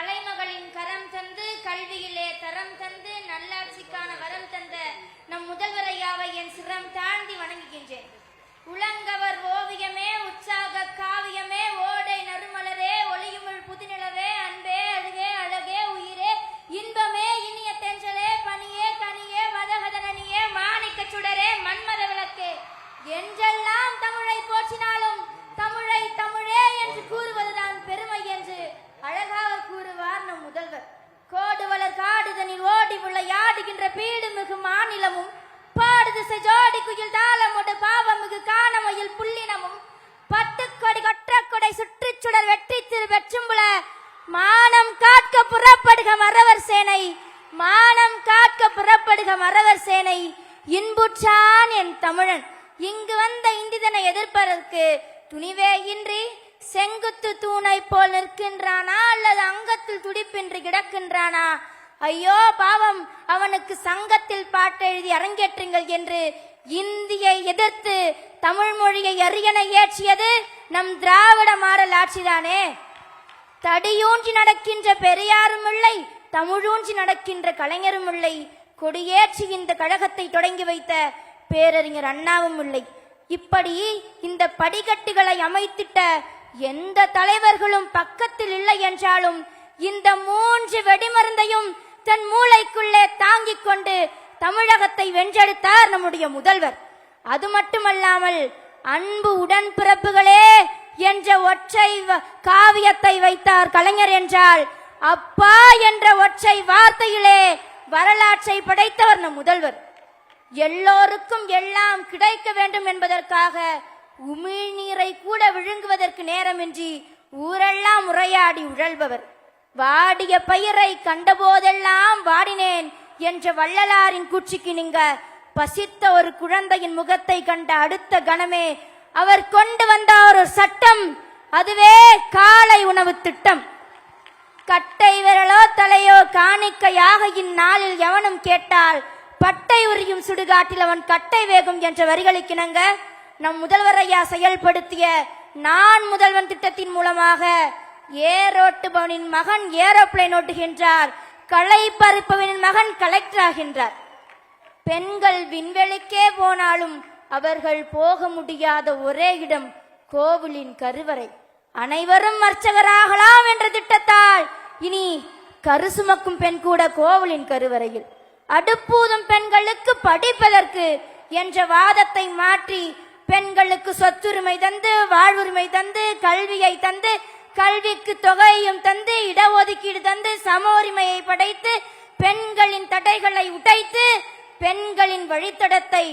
கலைமகளின் கரம் தந்து கல்வியிலே தரம் தந்து நல்லாட்சிக்கான வரம் தந்த நம் முதல்வரையாவை என் சிரம் தாழ்த்தி வணங்குகின்றேன். உலங்கவர் ஓவியமே, உற்சாக காவியமே, ஓடை நறுமலரே, ஒளியுமிழ் புதுநிலவே, அன்பே அழகே அழகே உயிரே, இன்பமே இனிய தென்றலே, பனியே கனியே, மதகதனனியே, மாணிக்க சுடரே, மன்மத விளக்கே, என்றெல்லாம் தமிழை போற்றினாலும் தமிழை தமிழே என்று கூறுவதுதான் பெருமை என்று அழகாக கூறுவார் நம் முதல்வர். கோடு வளர் காடுதனில் ஓடி விளையாடுகின்ற பீடு மிகு மாநிலமும், பாடு திசை ஜோடி குயில் தாளமுடு பாவமிகு காணமையில் புள்ளினமும், பட்டுக்கொடி கொற்றக்கொடை சுற்றுச்சுடர் வெற்றி திரு வெற்றும்புல, மானம் காக்க புறப்படுக மறவர் சேனை, மானம் காக்க புறப்படுக மறவர் சேனை, இன்புற்றான் என் தமிழன். இங்கு வந்த இந்திதனை எதிர்ப்பதற்கு துணிவே இன்றி செங்குத்து தூணை போல் நிற்கின்றானா அல்லது அங்கத்தில் துடிப்பின்றி கிடக்கின்றானா? ஐயோ பாவம், அவனுக்கு சங்கத்தில் பாட்டெழுதி அரங்கேற்றுங்கள் என்று இந்தியை எதிர்த்து தமிழ் மொழியை அரியண ஏற்றியது நம் திராவிட மாடல் ஆட்சிதானே. தடியூன்றி நடக்கின்ற பெரியாரும் இல்லை, தமிழூன்றி நடக்கின்ற கலைஞரும் இல்லை, கொடியேற்றி இந்த கழகத்தை தொடங்கி வைத்த பேரறிஞர் அண்ணாவும் இல்லை. இப்படி இந்த படிக்கட்டுகளை அமைத்திட்ட எந்த தலைவர்களும் பக்கத்தில் இல்லை என்றாலும் இந்த 3 வெடிமருந்தையும் தன் மூளைக்குள்ளே தாங்கிக் கொண்டு தமிழகத்தை வென்றெடுத்தார் நம்முடைய முதல்வர். அது மட்டுமல்லாமல் அன்பு உடன்பிறப்புகளே என்ற ஒற்றை காவியத்தை வைத்தார் கலைஞர் என்றால், அப்பா என்ற ஒற்றை வார்த்தையிலே வரலாற்றை படைத்தவர் நம் முதல்வர். எல்லோருக்கும் எல்லாம் கிடைக்க வேண்டும் என்பதற்காக உமிழ்நீரை கூட விழுங்குவதற்கு நேரமின்றி ஊரெல்லாம் உரையாடி உழல்பவர். வாடிய பயிரை கண்டபோதெல்லாம் வாடினேன் என்ற வள்ளலாரின் கூற்றுக்கு நீங்க பசித்த ஒரு குழந்தையின் முகத்தை கண்ட அடுத்த கணமே அவர் கொண்டு வந்த ஒரு சட்டம், அதுவே காலை உணவு திட்டம். கட்டை விரலோ தலையோ காணிக்கையாக இந்நாளில் எவனும் கேட்டால் பட்டை உரியும் சுடுகாட்டில் அவன் கட்டை வேகும் என்ற வரிகளுக்கிணங்க நம் முதல்வர் ஐயா செயல்படுத்திய நான் முதல்வன் திட்டத்தின் மூலமாக ஏரோட்டுபவனின் மகன் ஏரோப்ளேன் ஓட்டுகின்றார், களை பறிப்பவனின் மகன் கலெக்டர் ஆகின்றார். பெண்கள் விண்வெளிக்கே போனாலும் அவர்கள் போக முடியாத ஒரே இடம் கோவிலின் கருவறை. அனைவரும் அர்ச்சகராகலாம் என்ற திட்டத்தால் இனி கருசுமக்கும் பெண் கூட கோவிலின் கருவறையில், அடுப்பூதும் பெண்களுக்கு படிப்பதற்கு என்ற வாதத்தை மாற்றி பெண்களுக்கு சொத்துரிமை தந்து, வாழ்வுரிமை தந்து, கல்வியை தந்து, கல்விக்கு தொகையும் தந்து, இடஒதுக்கீடு தந்து, சம உரிமையை படைத்து, பெண்களின் தடைகளை உடைத்து, பெண்களின் வழித்தடத்தை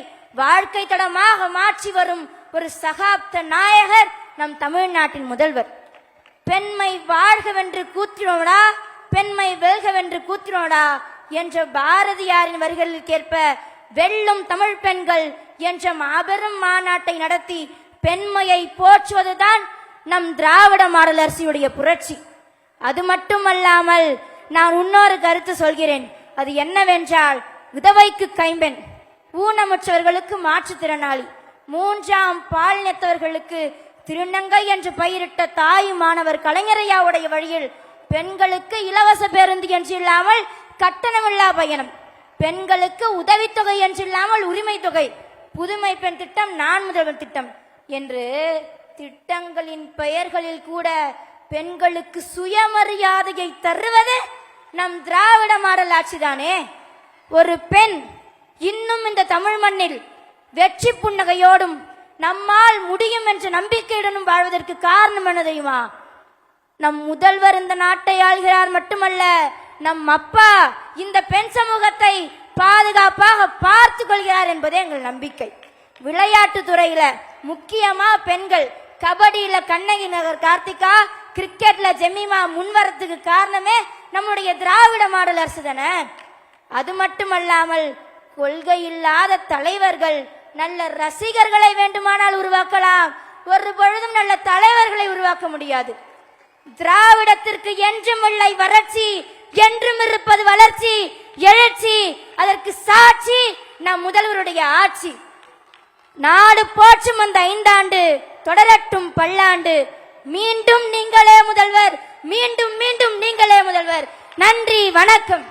வாழ்க்கை தடமாக மாற்றி வரும் ஒரு சகாப்த நாயகர் நம் தமிழ்நாட்டின் முதல்வர். பெண்மை வாழ்கவென்று கூத்திரோடா, பெண்மை வெல்கவென்று கூத்திரோடா என்ற பாரதியாரின் வரிகளில் கேட்ப வெல்லும் தமிழ் பெண்கள் என்ற மாபெரும் மாநாட்டை நடத்தி பெண்மையை போற்றுவதுதான் நம் திராவிட மாடல் அரசியுடைய புரட்சி. அது மட்டுமல்லாமல் நான் இன்னொரு கருத்து சொல்கிறேன். அது என்னவென்றால், விதவைக்கு கைம்பெண், ஊனமுற்றவர்களுக்கு மாற்றுத்திறனாளி, 3ஆம் பாலினத்தவர்களுக்கு திருநங்கை என்று பெயரிட்ட தாயுமானவர் கலைஞரையாவுடைய வழியில் பெண்களுக்கு இலவச பேருந்து என்று இல்லாமல் கட்டணமில்லா பயணம், பெண்களுக்கு உதவித்தொகை என்றில்லாமல் உரிமை தொகை, புதுமை பெண் திட்டம், நான் முதல்வன் திட்டம் என்று திட்டங்களின் பெயர்களில் கூட பெண்களுக்கு சுயமரியாதையை தருவது நம் திராவிட மாடல் ஆட்சிதானே. ஒரு பெண் இன்னும் இந்த தமிழ் மண்ணில் வெற்றி புன்னகையோடும் நம்மால் முடியும் என்ற நம்பிக்கையுடனும் வாழ்வதற்கு காரணம் என்ன தெரியுமா? நம் முதல்வர் இந்த நாட்டை ஆள்கிறார் மட்டுமல்ல, நம் அப்பா இந்த பெண் சமூகத்தை பாதுகாப்பாக பார்த்து கொள்கிறார் என்பதே எங்கள் நம்பிக்கை. விளையாட்டு துறையில முக்கியமா பெண்கள், கபடியில கண்ணகி நகர் கார்த்திகா, கிரிக்கெட்ல ஜெமிமா முன்வரத்துக்கு காரணமே நம்முடைய திராவிட மாடல் அரசு தானே. அது மட்டுமல்லாமல் கொள்கை இல்லாத தலைவர்கள் நல்ல ரசிகர்களை வேண்டுமானால் உருவாக்கலாம், ஒரு பொழுதும் நல்ல தலைவர்களை உருவாக்க முடியாது. திராவிடத்திற்கு என்றும் இல்லை வறட்சி, என்றும் இருப்பது வளர்ச்சி, எழுச்சி. அதற்கு சாட்சி நம் முதல்வருடைய ஆட்சி. நாடு போற்றும் அந்த 5 ஆண்டு தொடரட்டும் பல்லாண்டு. மீண்டும் நீங்களே முதல்வர், மீண்டும் மீண்டும் நீங்களே முதல்வர். நன்றி, வணக்கம்.